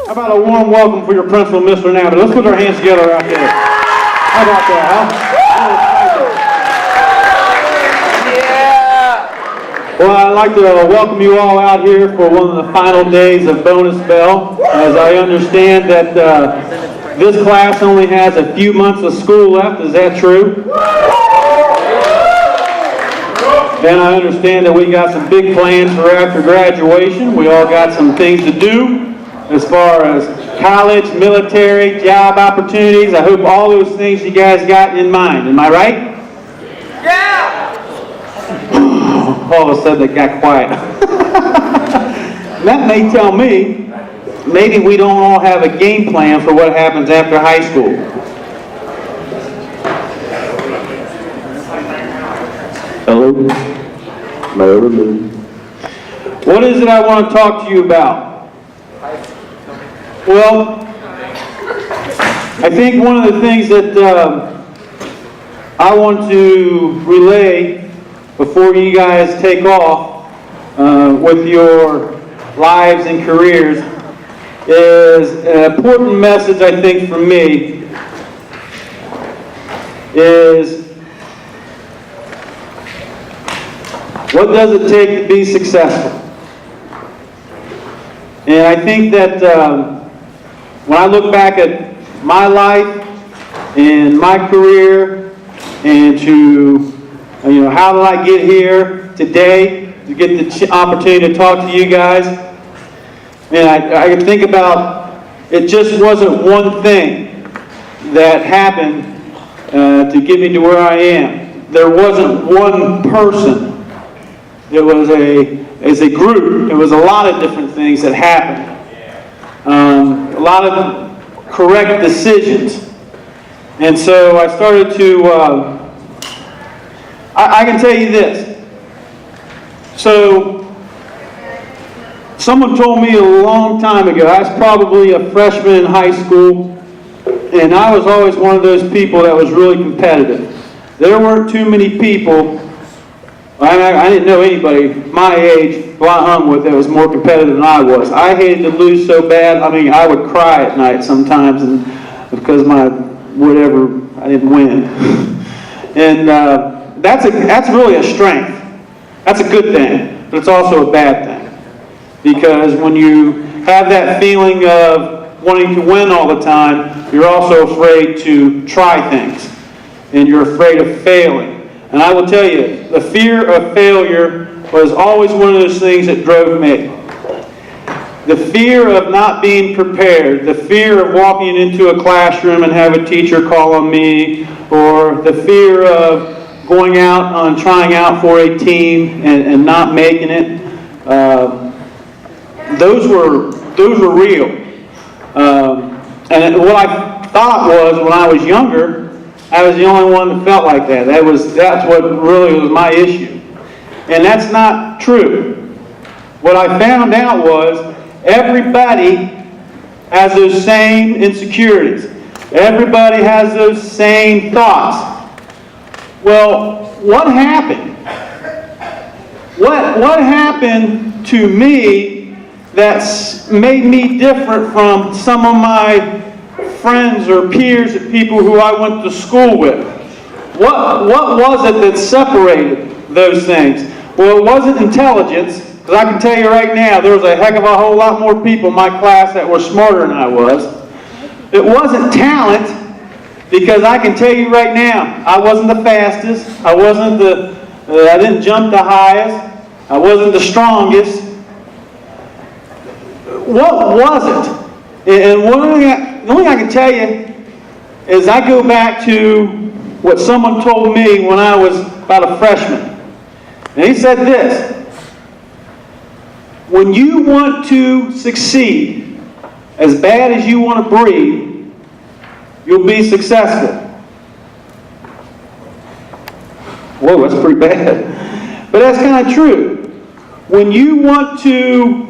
How about a warm welcome for your principal, Mr. Inabnitt? Let's put our hands together out there. How about that, huh? Yeah. Well, I'd like to welcome you all out here for one of the final days of Bonus Bell. As I understand that this class only has a few months of school left. Is that true? And I understand that we got some big plans for after graduation. We all got some things to do as far as college, military, job opportunities. I hope all those things you guys got in mind. Am I right? Yeah! All of a sudden it got quiet. That may tell me maybe we don't all have a game plan for what happens after high school. Hello? What is it I want to talk to you about? Well, I think one of the things that I want to relay before you guys take off with your lives and careers is an important message, I think, for me is what does it take to be successful? And I think that when I look back at my life and my career and to, how did I get here today to get the opportunity to talk to you guys, and I can think about it just wasn't one thing that happened to get me to where I am. There wasn't one person. It was as a group, it was a lot of different things that happened. A lot of correct decisions. And so I started to, I can tell you this. So, someone told me a long time ago, I was probably a freshman in high school, and I was always one of those people that was really competitive. There weren't too many people, I didn't know anybody my age who I hung with that was more competitive than I was. I hated to lose so bad. I mean, I would cry at night sometimes because I didn't win. And that's really a strength. That's a good thing, but it's also a bad thing. Because when you have that feeling of wanting to win all the time, you're also afraid to try things. And you're afraid of failing. And I will tell you, the fear of failure was always one of those things that drove me. The fear of not being prepared, the fear of walking into a classroom and have a teacher call on me, or the fear of going out on trying out for a team and not making it. Those were real. And what I thought was when I was younger, I was the only one that felt like that. That's what really was my issue. And that's not true. What I found out was everybody has those same insecurities. Everybody has those same thoughts. Well, what happened? What happened to me that's made me different from some of my friends or peers of people who I went to school with? What was it that separated those things? Well, it wasn't intelligence, because I can tell you right now, there was a heck of a whole lot more people in my class that were smarter than I was. It wasn't talent, because I can tell you right now, I wasn't the fastest, I didn't jump the highest, I wasn't the strongest. What was it? And the only thing I can tell you is I go back to what someone told me when I was about a freshman. And he said this: when you want to succeed as bad as you want to breathe, you'll be successful. Whoa, that's pretty bad. But that's kind of true. When you want to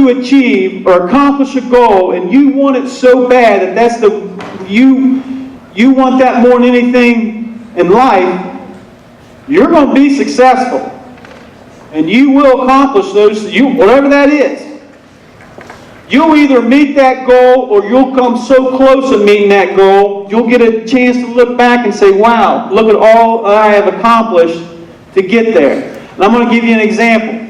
achieve or accomplish a goal and you want it so bad that you want that more than anything in life, you're going to be successful. And you will accomplish whatever that is. You'll either meet that goal or you'll come so close to meeting that goal, you'll get a chance to look back and say, wow, look at all I have accomplished to get there. And I'm going to give you an example.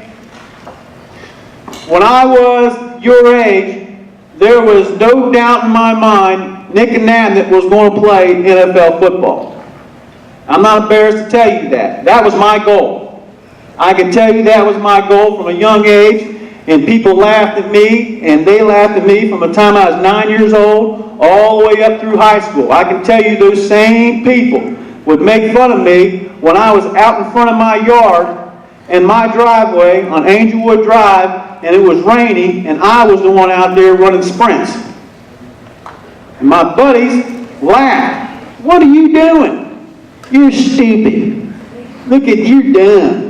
When I was your age, there was no doubt in my mind Nick Inabnitt was going to play NFL football. I'm not embarrassed to tell you that. That was my goal. I can tell you that was my goal from a young age. And people laughed at me, and they laughed at me from the time I was 9 years old all the way up through high school. I can tell you those same people would make fun of me when I was out in front of my yard and my driveway on Angelwood Drive, and it was rainy, and I was the one out there running sprints. And my buddies laughed. What are you doing? You're stupid. Look at you dumb.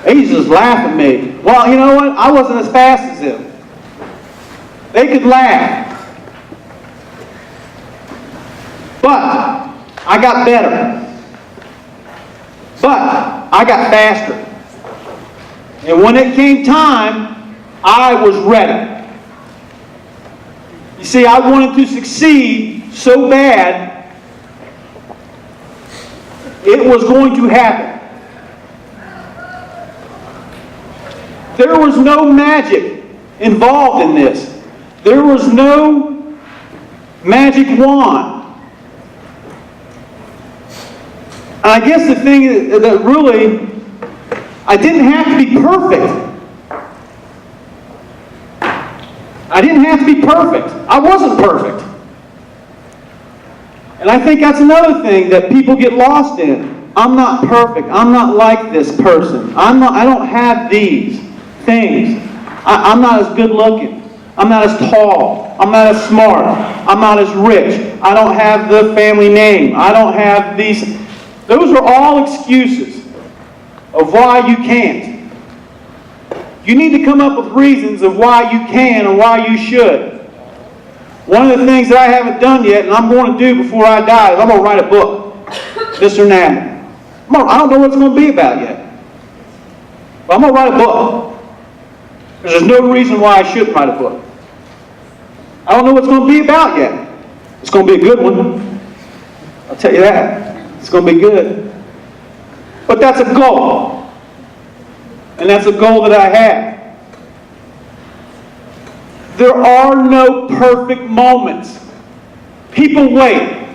They used to just laugh at me. Well, you know what? I wasn't as fast as them. They could laugh. But I got better. But I got faster. And when it came time, I was ready. You see, I wanted to succeed so bad, it was going to happen. There was no magic involved in this. There was no magic wand. And I guess the thing that really, I didn't have to be perfect. I didn't have to be perfect. I wasn't perfect. And I think that's another thing that people get lost in. I'm not perfect. I'm not like this person. I don't have these things. I'm not as good looking. I'm not as tall. I'm not as smart. I'm not as rich. I don't have the family name. I don't have these. Those are all excuses of why you can't. You need to come up with reasons of why you can and why you should. One of the things that I haven't done yet, and I'm going to do before I die, is I'm going to write a book. Mr. Inabnitt. I don't know what it's going to be about yet. But I'm going to write a book. Because there's no reason why I shouldn't write a book. I don't know what it's going to be about yet. It's going to be a good one. I'll tell you that. It's going to be good. But that's a goal. And that's a goal that I have. There are no perfect moments. People wait.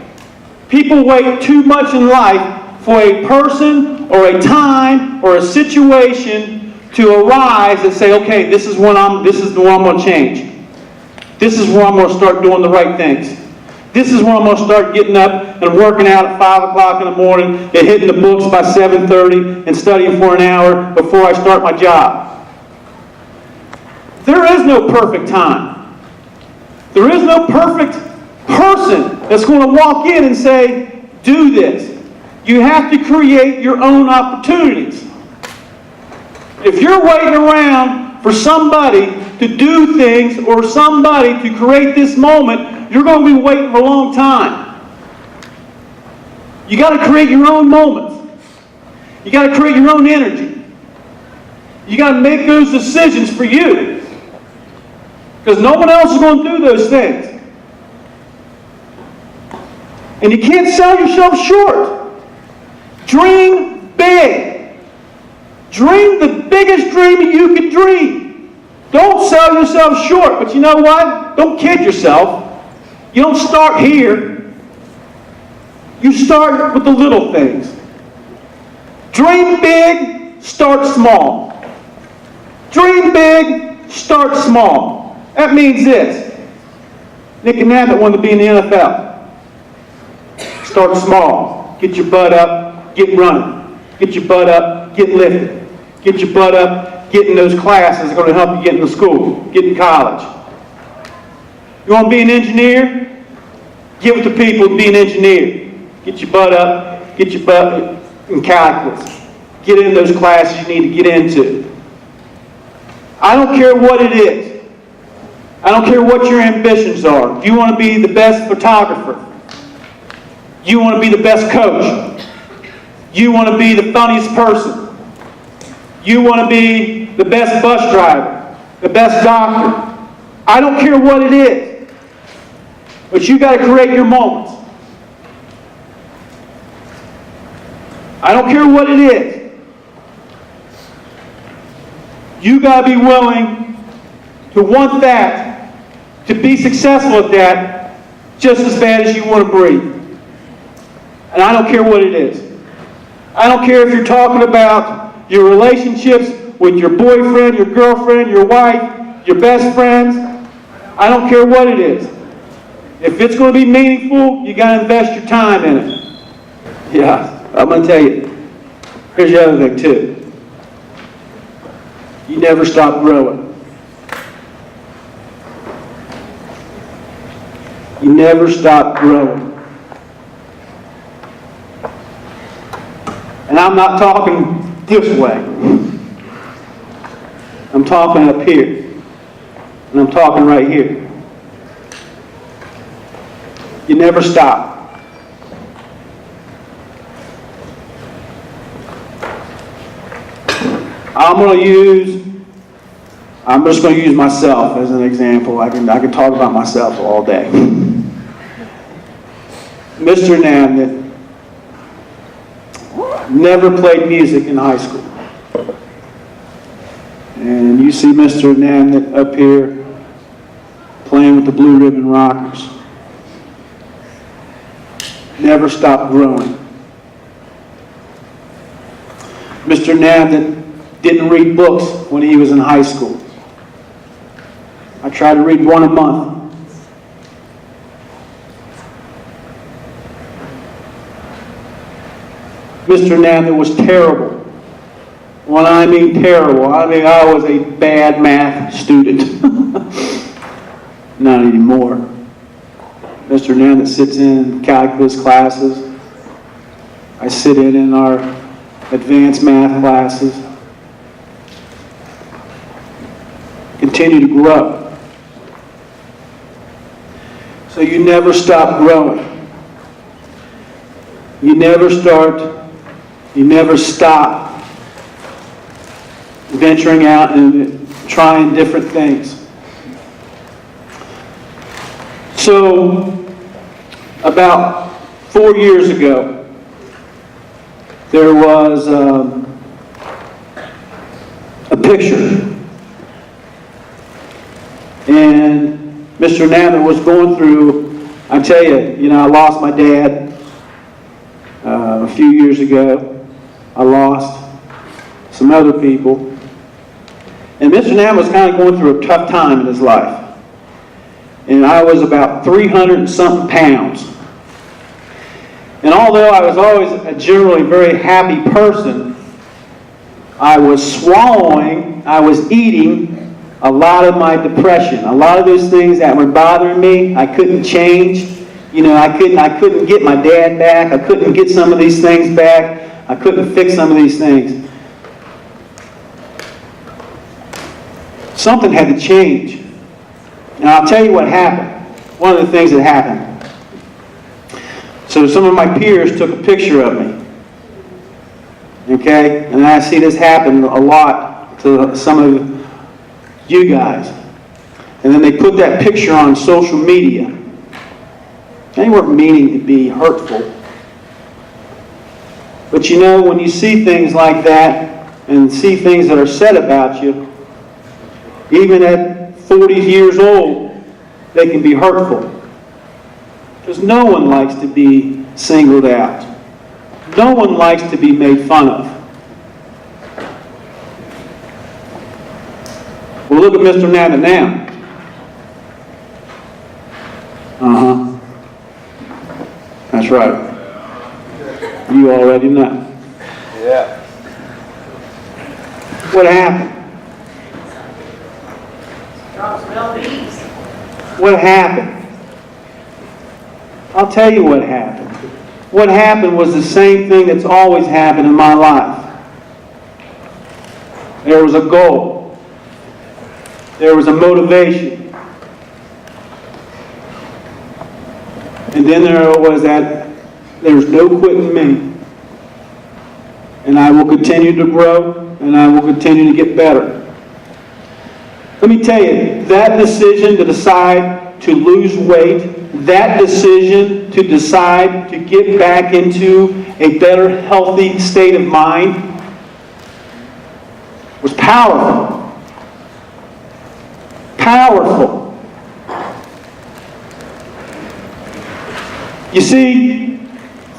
People wait too much in life for a person or a time or a situation to arise and say, okay, this is where I'm going to change. This is where I'm going to start doing the right things. This is where I'm going to start getting up and working out at 5 o'clock in the morning and hitting the books by 7:30 and studying for an hour before I start my job. There is no perfect time. There is no perfect person that's going to walk in and say, do this. You have to create your own opportunities. If you're waiting around for somebody to do things or somebody to create this moment, you're going to be waiting for a long time. You got to create your own moments. You got to create your own energy. You got to make those decisions for you. Because no one else is going to do those things. And you can't sell yourself short. Dream big. Dream the biggest dream you can dream. Don't sell yourself short. But you know what? Don't kid yourself. You don't start here. You start with the little things. Dream big, start small. Dream big, start small. That means this. Nick Inabnitt wanted to be in the NFL. Start small. Get your butt up, get running. Get your butt up, get lifted. Get your butt up, get in those classes that are going to help you get into school, get in college. You want to be an engineer? Get with the people and be an engineer. Get your butt up, get your butt in calculus. Get in those classes you need to get into. I don't care what it is. I don't care what your ambitions are. If you want to be the best photographer, you want to be the best coach, you want to be the funniest person, you want to be the best bus driver, the best doctor, I don't care what it is. But you got to create your moments. I don't care what it is. You got to be willing to want that, to be successful at that, just as bad as you want to breathe. And I don't care what it is. I don't care if you're talking about your relationships with your boyfriend, your girlfriend, your wife, your best friends. I don't care what it is. If it's going to be meaningful, you got to invest your time in it. Yeah, I'm going to tell you. Here's the other thing too. You never stop growing. You never stop growing. And I'm not talking this way. I'm talking up here. And I'm talking right here. You never stop. I'm just going to use myself as an example. I can talk about myself all day. Mr. Inabnitt never played music in high school. And you see Mr. Inabnitt up here playing with the Blue Ribbon Rockers. Never stopped growing. Mr. Inabnitt didn't read books when he was in high school. I tried to read one a month. Mr. Inabnitt was terrible. When I mean terrible, I mean I was a bad math student. Not anymore. Mr. Inabnitt sits in calculus classes. I sit in our advanced math classes. Continue to grow. So you never stop growing. You never stop venturing out and trying different things. So, about 4 years ago, there was a picture. And Mr. Inabnitt was going through, I tell you, I lost my dad a few years ago. I lost some other people. And Mr. Inabnitt was kind of going through a tough time in his life. And I was about 300 and something pounds. And although I was always a generally very happy person, I was eating a lot of my depression. A lot of those things that were bothering me, I couldn't change. I couldn't get my dad back. I couldn't get some of these things back. I couldn't fix some of these things. Something had to change. Now I'll tell you what happened. One of the things that happened. So some of my peers took a picture of me. Okay? And I see this happen a lot to some of you guys. And then they put that picture on social media. They weren't meaning to be hurtful. But when you see things like that and see things that are said about you, even at 40 years old, they can be hurtful. Because no one likes to be singled out. No one likes to be made fun of. Well, look at Mr. Inabnitt now. That's right. You already know. Yeah. What happened? What happened? I'll tell you what happened. What happened was the same thing that's always happened in my life. There was a goal. There was a motivation. And then there was there's no quitting me. And I will continue to grow, and I will continue to get better. Let me tell you, that decision to decide to lose weight, that decision to decide to get back into a better, healthy state of mind was powerful. Powerful. You see,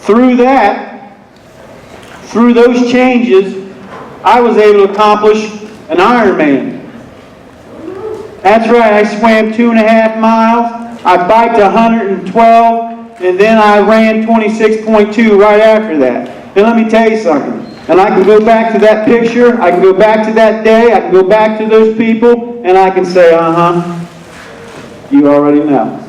through those changes, I was able to accomplish an Ironman. That's right, I swam 2.5 miles, I biked 112, and then I ran 26.2 right after that. And let me tell you something, and I can go back to that picture, I can go back to that day, I can go back to those people, and I can say, you already know.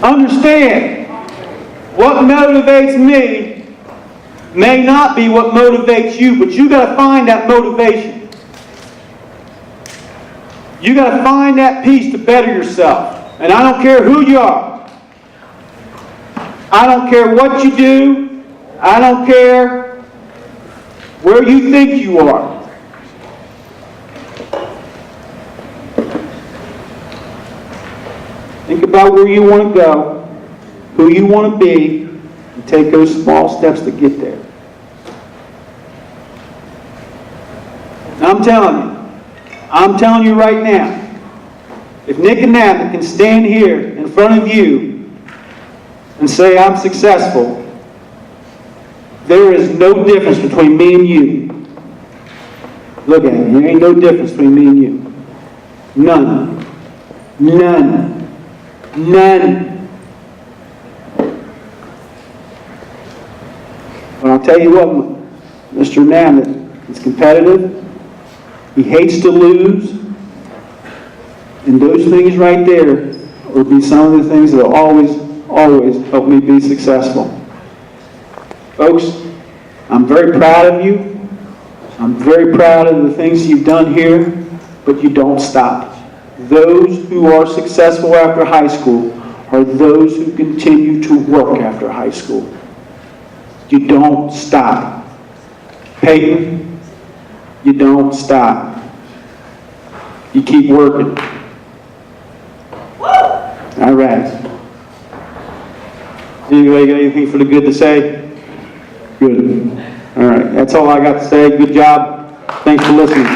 Understand, what motivates me may not be what motivates you, but you got to find that motivation. You got to find that piece to better yourself. And I don't care who you are. I don't care what you do. I don't care where you think you are. Think about where you want to go, who you want to be, and take those small steps to get there. I'm telling you right now, if Nick and Inabnitt can stand here in front of you and say, I'm successful, there is no difference between me and you. Look at me, there ain't no difference between me and you. None. None. None. But I'll tell you what, Mr. Inabnitt is competitive. He hates to lose. And those things right there will be some of the things that will always help me be successful. Folks, I'm very proud of you. I'm very proud of the things you've done here, but you don't stop. Those who are successful after high school are those who continue to work after high school. You don't stop. Peyton, you don't stop. You keep working. All right. Anybody got anything for the good to say? Good. All right. That's all I got to say. Good job. Thanks for listening.